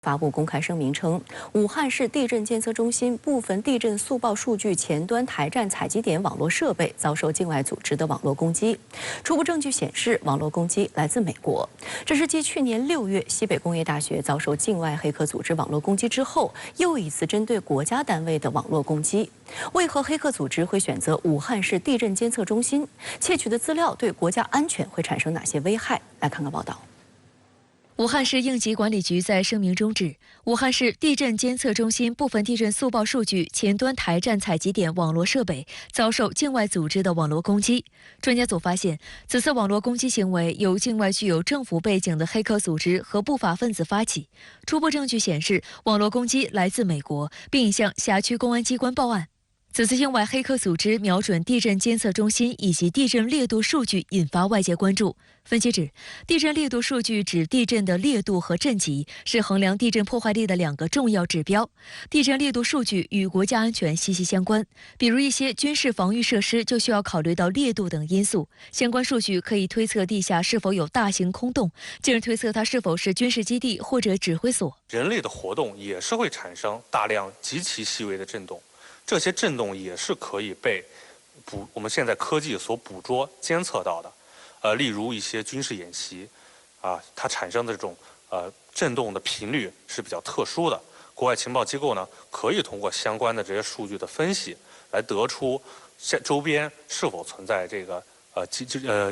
发布公开声明称，武汉市地震监测中心部分地震速报数据前端台站采集点网络设备遭受境外组织的网络攻击。初步证据显示，网络攻击来自美国。这是继去年6月西北工业大学遭受境外黑客组织网络攻击之后，又一次针对国家单位的网络攻击。为何黑客组织会选择武汉市地震监测中心？窃取的资料对国家安全会产生哪些危害？来看看报道。 武汉市应急管理局在声明中指，武汉市地震监测中心部分地震速报数据前端台站采集点网络设备遭受境外组织的网络攻击。专家组发现，此次网络攻击行为由境外具有政府背景的黑客组织和不法分子发起。初步证据显示，网络攻击来自美国，并已向辖区公安机关报案。 此次境外黑客组织瞄准地震监测中心以及地震烈度数据，引发外界关注。分析指，地震烈度数据指地震的烈度和震级，是衡量地震破坏力的2个重要指标。地震烈度数据与国家安全息息相关，比如一些军事防御设施就需要考虑到烈度等因素。相关数据可以推测地下是否有大型空洞，进而推测它是否是军事基地或者指挥所。人类的活动也是会产生大量极其细微的震动。 这些震动也是可以被我们现在科技所捕捉、监测到的。例如一些军事演习，它产生的这种震动的频率是比较特殊的。国外情报机构呢，可以通过相关的这些数据的分析，来得出周边是否存在这个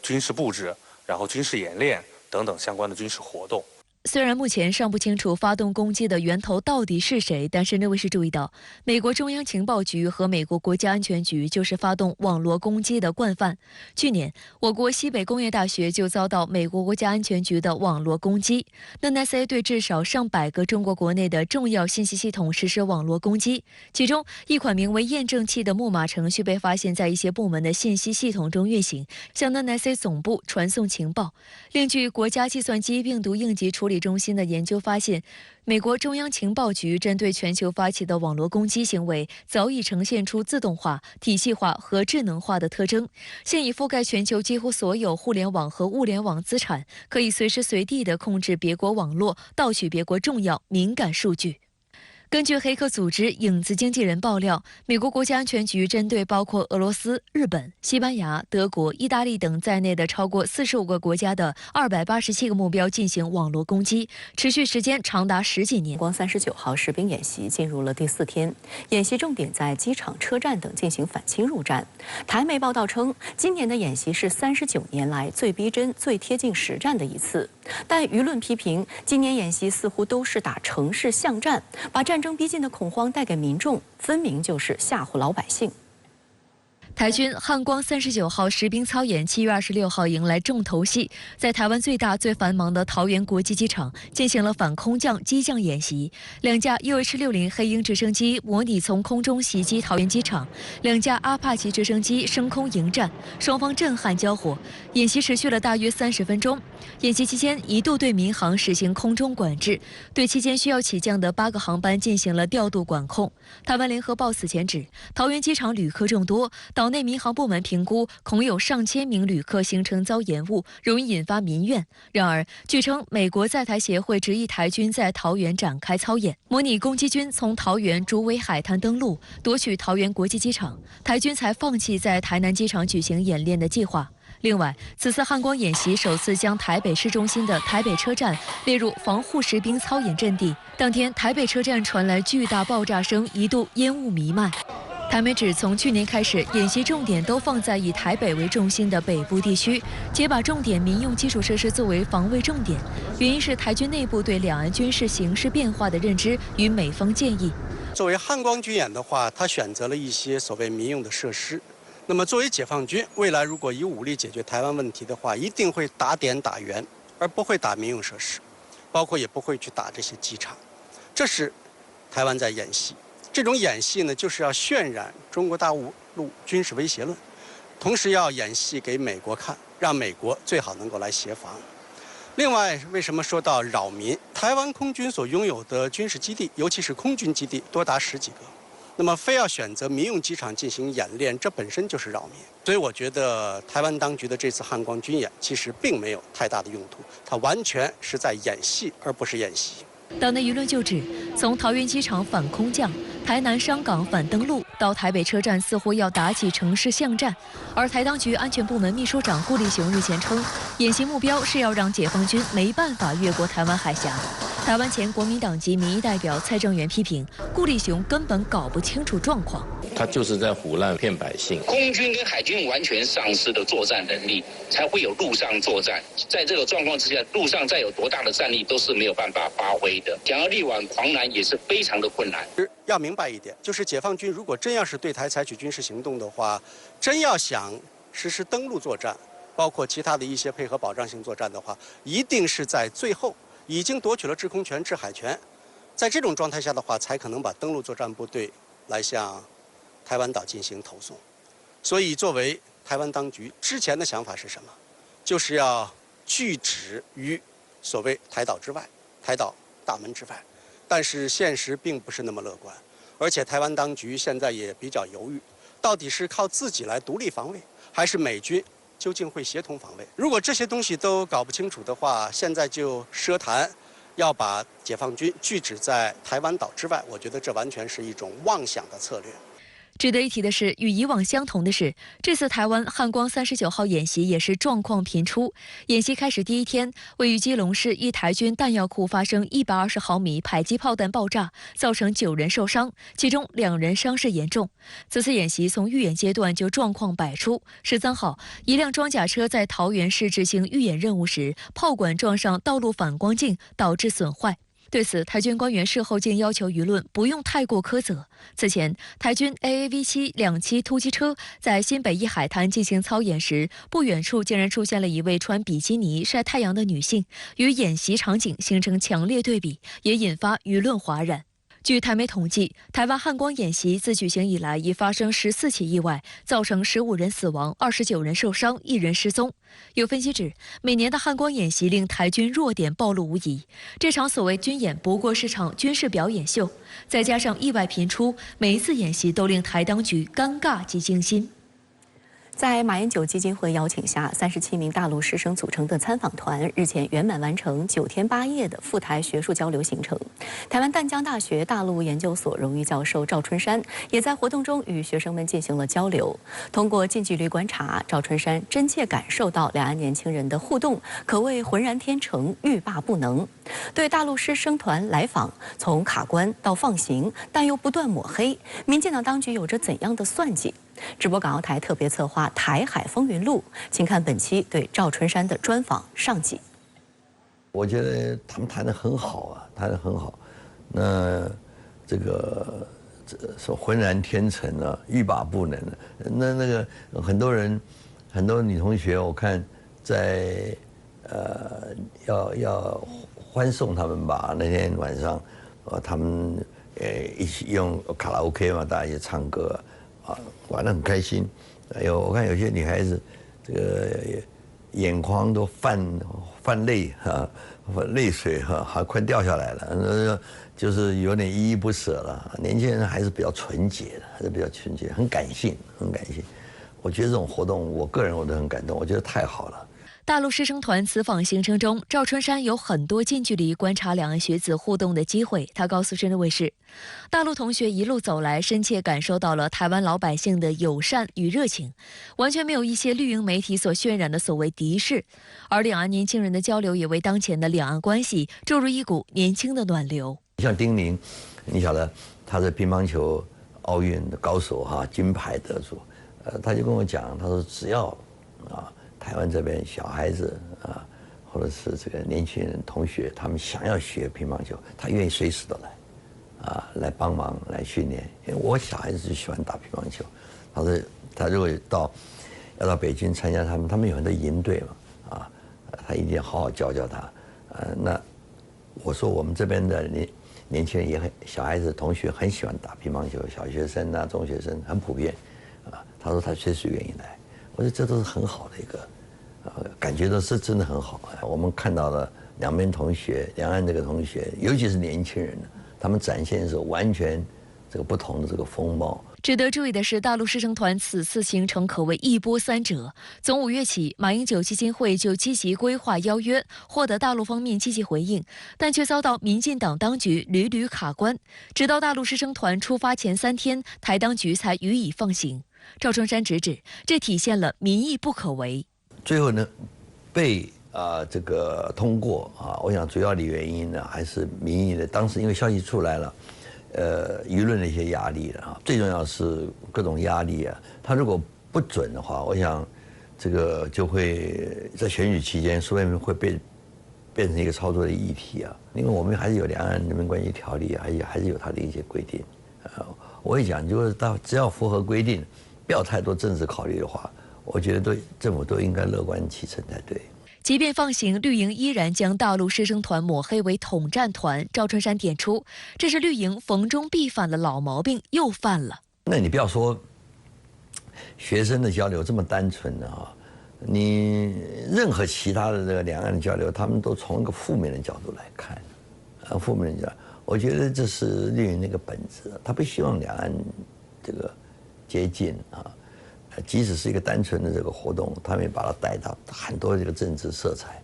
军事布置，然后军事演练等等相关的军事活动。 虽然目前尚不清楚发动攻击的源头到底是谁，但是内卫士注意到，美国中央情报局和美国国家安全局就是发动网络攻击的惯犯。去年，我国西北工业大学就遭到美国国家安全局的网络攻击。NSA 对至少上百个中国国内的重要信息系统实施网络攻击，其中一款名为“验证器”的木马程序被发现在一些部门的信息系统中运行，向 NSA 总部传送情报。另据国家计算机病毒应急处理 中心的研究发现，美国中央情报局针对全球发起的网络攻击行为，早已呈现出自动化、体系化和智能化的特征，现已覆盖全球几乎所有互联网和物联网资产，可以随时随地地控制别国网络，盗取别国重要敏感数据。 根据黑客组织影子经纪人爆料，美国国家安全局针对包括俄罗斯、日本、西班牙、德国、意大利等在内的超过45个国家的287个目标进行网络攻击，持续时间长达10几年。光39号实兵演习进入了第4天，演习重点在机场、车站等进行反侵入战。台媒报道称，今年的演习是39年来最逼真、最贴近实战的一次。但舆论批评，今年演习似乎都是打城市巷战，把战争逼近的恐慌带给民众，分明就是吓唬老百姓。 台军汉光39号实兵操演7月26号迎来重头戏，在台湾最大最繁忙的桃园国际机场进行了反空降机降演习。2架UH-60黑鹰直升机模拟从空中袭击桃园机场，2架阿帕奇直升机升空迎战，双方震撼交火。演习持续了大约30分钟。演习期间一度对民航实行空中管制，对期间需要起降的8个航班进行了调度管控。台湾联合报此前指，桃园机场旅客众多，岛内民航部门评估恐有上千名旅客行程遭延误，容易引发民怨。然而，据称美国在台协会执意台军在桃园展开操演，模拟攻击军从桃园竹围海滩登陆，夺取桃园国际机场，台军才放弃在台南机场举行演练的计划。 另外，此次汉光演习首次将台北市中心的台北车站列入防护实兵操演阵地。当天，台北车站传来巨大爆炸声，一度烟雾弥漫。台媒指，从去年开始，演习重点都放在以台北为中心的北部地区，且把重点民用基础设施作为防卫重点。原因是台军内部对两岸军事形势变化的认知与美方建议。作为汉光军演的话，他选择了一些所谓民用的设施。 那么，作为解放军，未来如果以武力解决台湾问题的话，一定会打点打援，而不会打民用设施，包括也不会去打这些机场。这是台湾在演习。这种演戏呢，就是要渲染中国大陆军事威胁论，同时要演戏给美国看，让美国最好能够来协防。另外，为什么说到扰民？台湾空军所拥有的军事基地，尤其是空军基地，多达10几个。 那么，非要选择民用机场进行演练，这本身就是扰民。所以，我觉得台湾当局的这次汉光军演其实并没有太大的用途，它完全是在演戏，而不是演习。岛内舆论就指，从桃园机场反空降、台南商港反登陆到台北车站，似乎要打起城市巷战。而台当局安全部门秘书长顾立雄日前称，演习目标是要让解放军没办法越过台湾海峡。台湾前国民党籍民意代表蔡正元批评顾立雄根本搞不清楚状况，他就是在唬烂骗百姓。空军跟海军完全丧失的作战能力，才会有陆上作战。在这个状况之下，陆上再有多大的战力都是没有办法发挥的。想要力挽狂澜也是非常的困难。要明白一点，就是解放军如果真要是对台采取军事行动的话，真要想实施登陆作战，包括其他的一些配合保障性作战的话，一定是在最后已经夺取了制空权、制海权，在这种状态下的话，才可能把登陆作战部队来向台湾岛进行投送。所以，作为台湾当局之前的想法是什么？就是要拒止于所谓台岛之外、台岛大门之外。但是现实并不是那么乐观，而且台湾当局现在也比较犹豫，到底是靠自己来独立防卫，还是美军究竟会协同防卫？如果这些东西都搞不清楚的话，现在就奢谈要把解放军拒止在台湾岛之外，我觉得这完全是一种妄想的策略。值得一提的是，与以往相同的是，这次台湾汉光39号演习也是状况频出。演习开始第一天，位于基隆市一台军弹药库发生120毫米迫击炮弹爆炸，造成9人受伤，其中2人伤势严重。此次演习从预演阶段就状况百出。13号，一辆装甲车在桃园市执行预演任务时，炮管撞上道路反光镜，导致损坏。对此，台军官员事后竟要求舆论不用太过苛责。此前，台军 AAV7 2栖突击车在新北一海滩进行操演时，不远处竟然出现了一位穿比基尼晒太阳的女性，与演习场景形成强烈对比，也引发舆论哗然。据台媒统计，台湾汉光演习自举行以来已发生14起意外，造成15人死亡、29人受伤、1人失踪。有分析指，每年的汉光演习令台军弱点暴露无遗。这场所谓军演不过是场军事表演秀，再加上意外频出，每一次演习都令台当局尴尬及惊心。在马英九基金会邀请下，37名大陆师生组成的参访团日前圆满完成9天8夜的赴台学术交流行程。台湾淡江大学大陆研究所荣誉教授赵春山也在活动中与学生们进行了交流。通过近距离观察，赵春山真切感受到两岸年轻人的互动可谓浑然天成、欲罢不能。对大陆师生团来访，从卡关到放行，但又不断抹黑，民进党当局有着怎样的算计？直播港澳台特别策划《台海风云录》，请看本期对赵春山的专访上集。我觉得他们谈得很好啊，谈得很好。那这个说浑然天成啊，欲罢不能。那个很多人，很多女同学，我看在要欢送他们吧。那天晚上，他们一起用卡拉 OK 嘛，大家一起唱歌。玩得很开心，我看有些女孩子，这个眼眶都泛泪哈，泪水哈，还快掉下来了，就是有点依依不舍了。年轻人还是比较纯洁的，还是比较纯洁，很感性，很感性。我觉得这种活动，我个人我都很感动，我觉得太好了。大陆师生团此访行程中，赵春山有很多近距离观察两岸学子互动的机会。他告诉深圳卫视，大陆同学一路走来，深切感受到了台湾老百姓的友善与热情，完全没有一些绿营媒体所渲染的所谓敌视。而两岸年轻人的交流也为当前的两岸关系注入一股年轻的暖流。像丁宁，你晓得他是乒乓球奥运的高手哈，金牌得主，他就跟我讲，他说只要台湾这边小孩子或者是这个年轻人同学，他们想要学乒乓球，他愿意随时都来，帮忙来训练。因为我小孩子就喜欢打乒乓球，他说他如果要到北京参加他们有很多营队嘛，他一定要好好教他。那我说我们这边的年轻人也小孩子同学很喜欢打乒乓球，小学生啊、中学生很普遍，他说他随时愿意来。我觉得这都是很好的一个，感觉到是真的很好。我们看到了两边同学，两岸这个同学，尤其是年轻人，他们展现的是完全这个不同的这个风貌。值得注意的是，大陆师生团此次行程可谓一波三折。从5月起，马英九基金会就积极规划邀约，获得大陆方面积极回应，但却遭到民进党当局屡屡卡关。直到大陆师生团出发前3天，台当局才予以放行。赵春山直指，这体现了民意不可违。最后呢，被这个通过啊，我想主要的原因呢，还是民意的。当时因为消息出来了。舆论的一些压力了啊，最重要是各种压力啊。他如果不准的话，我想这个就会在选举期间说不定会变成一个操作的议题啊。因为我们还是有《两岸人民关系条例》，还是有它的一些规定。我会讲，就是只要符合规定，不要太多政治考虑的话，我觉得政府都应该乐观其成才对。即便放行，绿营依然将大陆师生团抹黑为统战团。赵春山点出，这是绿营逢中必反的老毛病，又犯了。那你不要说学生的交流这么单纯的啊，你任何其他的这个两岸的交流，他们都从一个负面的角度来看，负面的角度，我觉得这是绿营那个本质，他不希望两岸这个接近啊。即使是一个单纯的这个活动，他们也把它带到很多这个政治色彩。